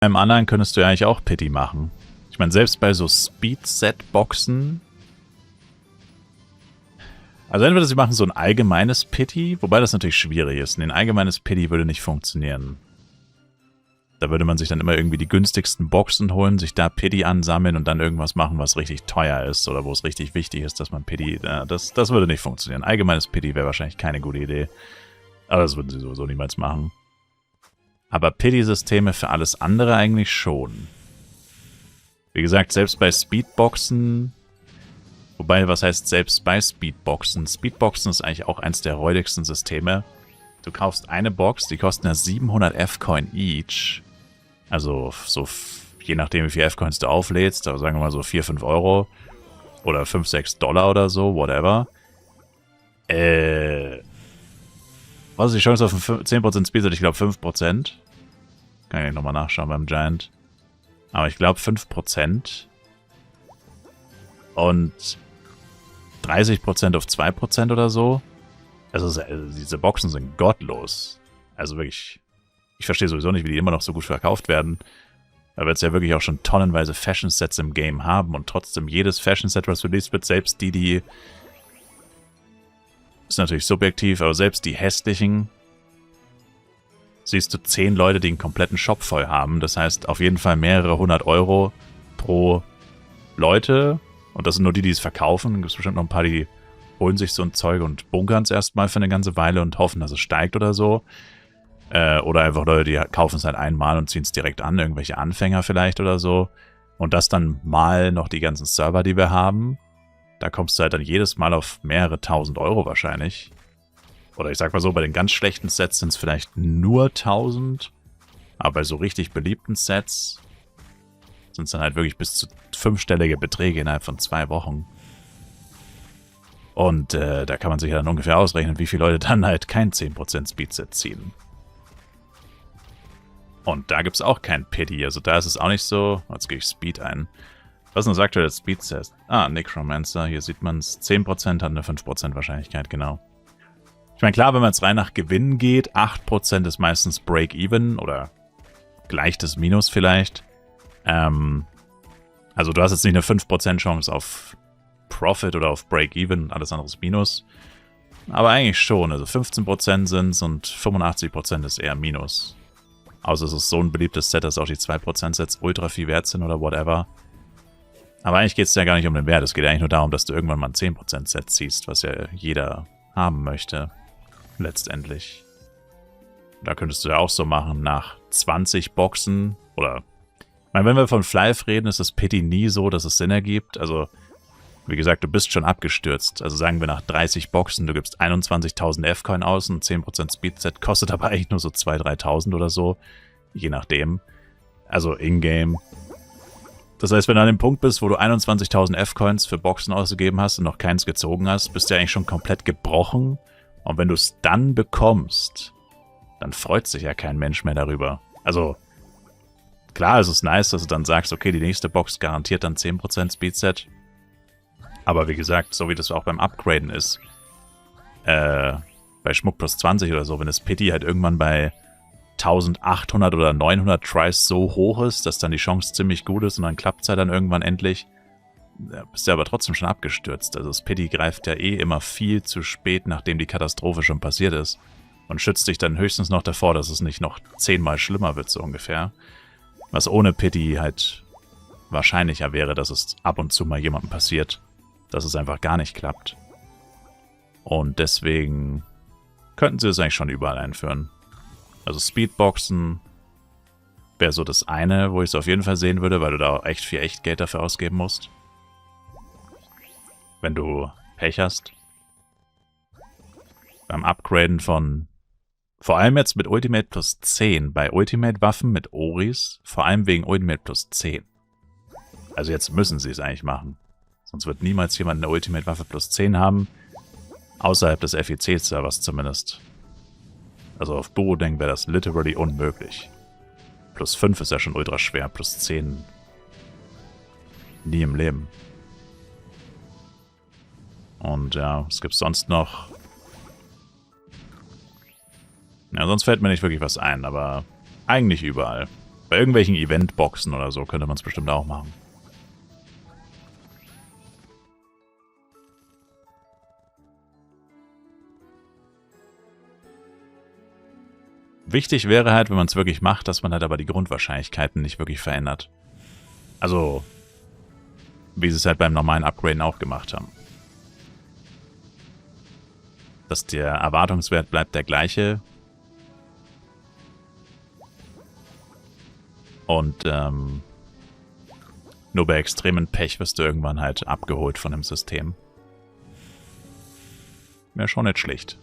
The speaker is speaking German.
Beim anderen könntest du ja eigentlich auch Pity machen. Ich meine, selbst bei so Speed-Set-Boxen. Also entweder sie machen so ein allgemeines Pity, wobei das natürlich schwierig ist. Ein allgemeines Pity würde nicht funktionieren. Da würde man sich dann immer irgendwie die günstigsten Boxen holen, sich da Pity ansammeln und dann irgendwas machen, was richtig teuer ist oder wo es richtig wichtig ist, dass man Pity... Das würde nicht funktionieren. Allgemeines Pity wäre wahrscheinlich keine gute Idee. Aber das würden sie sowieso niemals machen. Aber Pity-Systeme für alles andere eigentlich schon. Wie gesagt, selbst bei Speedboxen... Wobei, was heißt selbst bei Speedboxen? Speedboxen ist eigentlich auch eins der räudigsten Systeme. Du kaufst eine Box, die kosten ja 700 F-Coin each. Also so je nachdem, wie viel F-Coins du auflädst, aber sagen wir mal so 4, 5 Euro. Oder 5, 6 Dollar oder so, whatever. Was ist die Chance auf ein 10% Speedset? Ich glaube 5%. Kann ich nochmal nachschauen beim Giant. Aber ich glaube 5%. Und 30% auf 2% oder so. Also diese Boxen sind gottlos. Also wirklich, ich verstehe sowieso nicht, wie die immer noch so gut verkauft werden. Weil wir jetzt ja wirklich auch schon tonnenweise Fashion-Sets im Game haben und trotzdem jedes Fashion-Set, was released wird, selbst die ist natürlich subjektiv, aber selbst die hässlichen siehst du 10 Leute, die einen kompletten Shop voll haben. Das heißt auf jeden Fall mehrere 100 Euro pro Leute. Und das sind nur die, die es verkaufen. Dann gibt es bestimmt noch ein paar, die holen sich so ein Zeug und bunkern es erstmal für eine ganze Weile und hoffen, dass es steigt oder so. Oder einfach Leute, die kaufen es halt einmal und ziehen es direkt an. Irgendwelche Anfänger vielleicht oder so. Und das dann mal noch die ganzen Server, die wir haben. Da kommst du halt dann jedes Mal auf mehrere tausend Euro wahrscheinlich. Oder ich sag mal so, bei den ganz schlechten Sets sind es vielleicht nur 1000. Aber bei so richtig beliebten Sets sind es dann halt wirklich bis zu 5-stellige Beträge innerhalb von 2 Wochen. Und da kann man sich ja dann ungefähr ausrechnen, wie viele Leute dann halt kein 10% Speedset ziehen. Und da gibt es auch kein Pity, also da ist es auch nicht so. Jetzt gehe ich Speed ein. Was ist denn das aktuelle Speedset? Ah, Necromancer, hier sieht man es. 10% hat eine 5% Wahrscheinlichkeit, genau. Ich meine, klar, wenn man jetzt rein nach Gewinn geht, 8% ist meistens Break-Even oder leichtes Minus vielleicht. Also du hast jetzt nicht eine 5% Chance auf Profit oder auf Break-Even und alles andere ist Minus. Aber eigentlich schon, also 15% sind es und 85% ist eher Minus. Außer es ist so ein beliebtes Set, dass auch die 2% Sets ultra viel wert sind oder whatever. Aber eigentlich geht es ja gar nicht um den Wert, es geht eigentlich nur darum, dass du irgendwann mal ein 10% Set ziehst, was ja jeder haben möchte. Letztendlich. Da könntest du ja auch so machen, nach 20 Boxen oder... Ich meine, wenn wir von Flyf reden, ist das Pity nie so, dass es Sinn ergibt. Also, wie gesagt, du bist schon abgestürzt. Also sagen wir nach 30 Boxen, du gibst 21.000 F-Coin aus und 10% Speedset kostet aber eigentlich nur so 2.000, 3.000 oder so. Je nachdem. Also in-game. Das heißt, wenn du an dem Punkt bist, wo du 21.000 F-Coins für Boxen ausgegeben hast und noch keins gezogen hast, bist du ja eigentlich schon komplett gebrochen. Und wenn du es dann bekommst, dann freut sich ja kein Mensch mehr darüber. Also... Klar, es ist nice, dass du dann sagst, okay, die nächste Box garantiert dann 10% Speedset. Aber wie gesagt, so wie das auch beim Upgraden ist, bei Schmuck plus 20 oder so, wenn das Pity halt irgendwann bei 1800 oder 900 Tries so hoch ist, dass dann die Chance ziemlich gut ist und dann klappt es halt dann irgendwann endlich, bist du aber trotzdem schon abgestürzt. Also das Pity greift ja eh immer viel zu spät, nachdem die Katastrophe schon passiert ist. Und schützt dich dann höchstens noch davor, dass es nicht noch 10-mal schlimmer wird, so ungefähr. Was ohne Pity halt wahrscheinlicher wäre, dass es ab und zu mal jemandem passiert, dass es einfach gar nicht klappt. Und deswegen könnten sie es eigentlich schon überall einführen. Also Speedboxen wäre so das eine, wo ich es auf jeden Fall sehen würde, weil du da auch echt viel Echtgeld dafür ausgeben musst. Wenn du Pech hast. Beim Upgraden von... Vor allem jetzt mit Ultimate plus 10. Bei Ultimate-Waffen mit Oris. Vor allem wegen Ultimate plus 10. Also jetzt müssen sie es eigentlich machen. Sonst wird niemals jemand eine Ultimate-Waffe plus 10 haben. Außerhalb des FEC-Servers zumindest. Also auf Duodeng wäre das literally unmöglich. Plus 5 ist ja schon ultra schwer. Plus 10 nie im Leben. Und ja, was gibt's sonst noch? Ja, sonst fällt mir nicht wirklich was ein, aber eigentlich überall. Bei irgendwelchen Eventboxen oder so könnte man es bestimmt auch machen. Wichtig wäre halt, wenn man es wirklich macht, dass man halt aber die Grundwahrscheinlichkeiten nicht wirklich verändert. Also, wie sie es halt beim normalen Upgraden auch gemacht haben. Dass der Erwartungswert bleibt der gleiche. Und nur bei extremen Pech wirst du irgendwann halt abgeholt von dem System. Wäre schon nicht schlecht.